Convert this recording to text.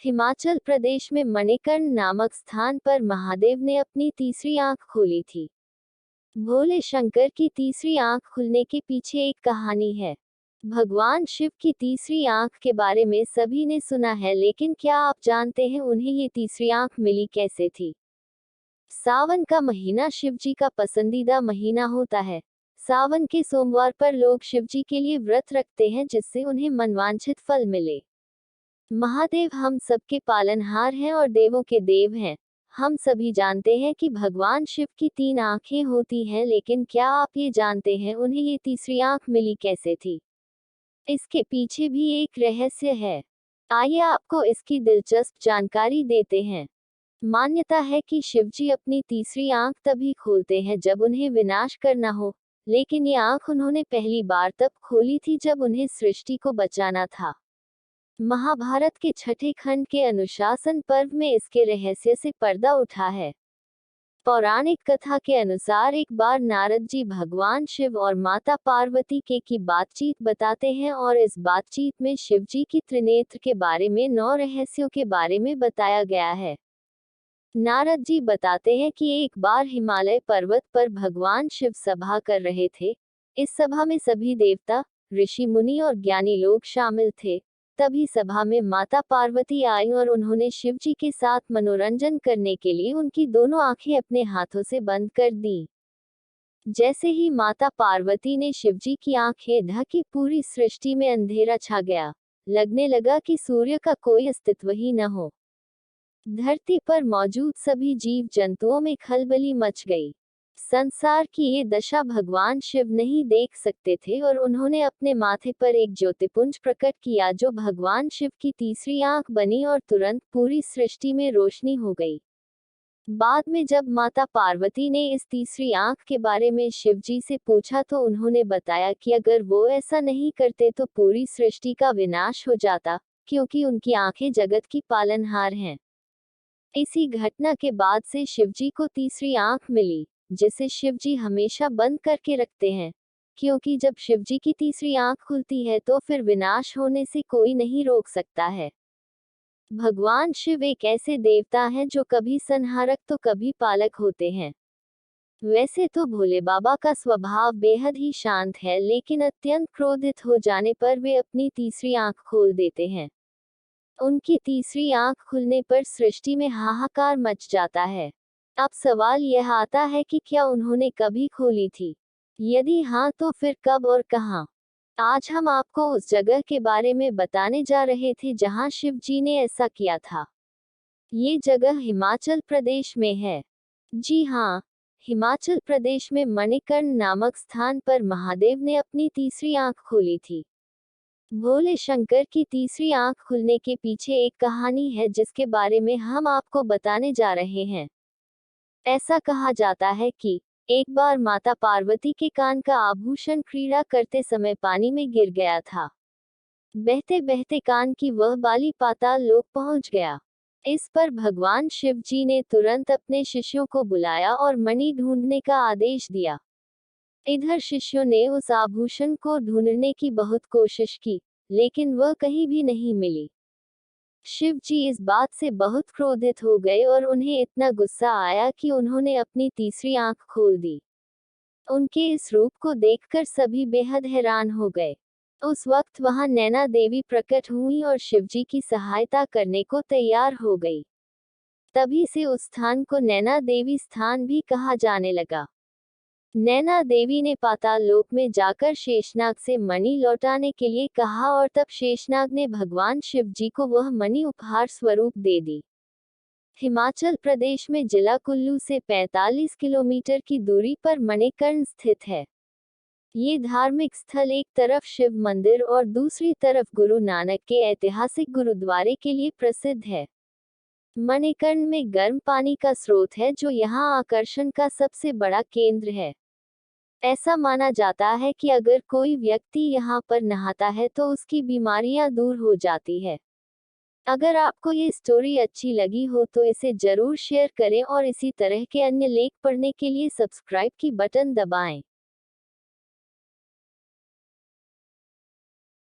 हिमाचल प्रदेश में मणिकर्ण नामक स्थान पर महादेव ने अपनी तीसरी आंख खोली थी। भोले शंकर की तीसरी आंख खुलने के पीछे एक कहानी है। भगवान शिव की तीसरी आंख के बारे में सभी ने सुना है, लेकिन क्या आप जानते हैं उन्हें ये तीसरी आंख मिली कैसे थी? सावन का महीना शिवजी का पसंदीदा महीना होता है। सावन के सोमवार पर लोग शिवजी के लिए व्रत रखते हैं, जिससे उन्हें मनवांछित फल मिले। महादेव हम सबके पालनहार हैं और देवों के देव हैं। हम सभी जानते हैं कि भगवान शिव की 3 आंखें होती हैं, लेकिन क्या आप ये जानते हैं उन्हें ये तीसरी आंख मिली कैसे थी? इसके पीछे भी एक रहस्य है। आइए आपको इसकी दिलचस्प जानकारी देते हैं। मान्यता है कि शिवजी अपनी तीसरी आंख तभी खोलते हैं जब उन्हें विनाश करना हो, लेकिन ये आंख उन्होंने पहली बार तब खोली थी जब उन्हें सृष्टि को बचाना था। महाभारत के छठे खंड के अनुशासन पर्व में इसके रहस्य से पर्दा उठा है। पौराणिक कथा के अनुसार एक बार नारद जी भगवान शिव और माता पार्वती के की बातचीत बताते हैं और इस बातचीत में शिव जी की त्रिनेत्र के बारे में 9 रहस्यों के बारे में बताया गया है। नारद जी बताते हैं कि एक बार हिमालय पर्वत पर भगवान शिव सभा कर रहे थे। इस सभा में सभी देवता, ऋषि मुनि और ज्ञानी लोग शामिल थे। तभी सभा में माता पार्वती आई और उन्होंने शिवजी के साथ मनोरंजन करने के लिए उनकी दोनों आंखें अपने हाथों से बंद कर दी। जैसे ही माता पार्वती ने शिवजी की आंखें ढकी, पूरी सृष्टि में अंधेरा छा गया। लगने लगा कि सूर्य का कोई अस्तित्व ही न हो। धरती पर मौजूद सभी जीव जंतुओं में खलबली मच गई। संसार की ये दशा भगवान शिव नहीं देख सकते थे और उन्होंने अपने माथे पर एक ज्योतिपुंज प्रकट किया जो भगवान शिव की तीसरी आंख बनी और तुरंत पूरी सृष्टि में रोशनी हो गई। बाद में जब माता पार्वती ने इस तीसरी आंख के बारे में शिवजी से पूछा तो उन्होंने बताया कि अगर वो ऐसा नहीं करते तो पूरी सृष्टि का विनाश हो जाता, क्योंकि उनकी आंखें जगत की पालनहार हैं। इसी घटना के बाद से शिवजी को तीसरी आंख मिली, जिसे शिवजी हमेशा बंद करके रखते हैं, क्योंकि जब शिवजी की तीसरी आंख खुलती है तो फिर विनाश होने से कोई नहीं रोक सकता है। भगवान शिव एक ऐसे देवता हैं जो कभी संहारक तो कभी पालक होते हैं। वैसे तो भोले बाबा का स्वभाव बेहद ही शांत है, लेकिन अत्यंत क्रोधित हो जाने पर वे अपनी तीसरी आंख खोल देते हैं। उनकी तीसरी आंख खुलने पर सृष्टि में हाहाकार मच जाता है। अब सवाल यह आता है कि क्या उन्होंने कभी खोली थी? यदि हाँ, तो फिर कब और कहां? आज हम आपको उस जगह के बारे में बताने जा रहे थे जहां शिव जी ने ऐसा किया था। ये जगह हिमाचल प्रदेश में है। जी हाँ, हिमाचल प्रदेश में मणिकर्ण नामक स्थान पर महादेव ने अपनी तीसरी आंख खोली थी। भोले शंकर की तीसरी आंख खुलने के पीछे एक कहानी है जिसके बारे में हम आपको बताने जा रहे हैं। ऐसा कहा जाता है कि एक बार माता पार्वती के कान का आभूषण क्रीड़ा करते समय पानी में गिर गया था। बहते बहते कान की वह बाली पाताल लोक पहुंच गया। इस पर भगवान शिव जी ने तुरंत अपने शिष्यों को बुलाया और मणि ढूंढने का आदेश दिया। इधर शिष्यों ने उस आभूषण को ढूंढने की बहुत कोशिश की, लेकिन वह कहीं भी नहीं मिली। शिव जी इस बात से बहुत क्रोधित हो गए और उन्हें इतना गुस्सा आया कि उन्होंने अपनी तीसरी आंख खोल दी। उनके इस रूप को देखकर सभी बेहद हैरान हो गए। उस वक्त वहां नैना देवी प्रकट हुई और शिवजी की सहायता करने को तैयार हो गई। तभी से उस स्थान को नैना देवी स्थान भी कहा जाने लगा। नैना देवी ने पाताल लोक में जाकर शेषनाग से मणि लौटाने के लिए कहा और तब शेषनाग ने भगवान शिव जी को वह मणि उपहार स्वरूप दे दी। हिमाचल प्रदेश में जिला कुल्लू से 45 किलोमीटर की दूरी पर मणिकर्ण स्थित है। ये धार्मिक स्थल एक तरफ शिव मंदिर और दूसरी तरफ गुरु नानक के ऐतिहासिक गुरुद्वारे के लिए प्रसिद्ध है। मणिकर्ण में गर्म पानी का स्रोत है जो यहाँ आकर्षण का सबसे बड़ा केंद्र है। ऐसा माना जाता है कि अगर कोई व्यक्ति यहाँ पर नहाता है तो उसकी बीमारियां दूर हो जाती है। अगर आपको ये स्टोरी अच्छी लगी हो तो इसे जरूर शेयर करें और इसी तरह के अन्य लेख पढ़ने के लिए सब्सक्राइब की बटन दबाएं।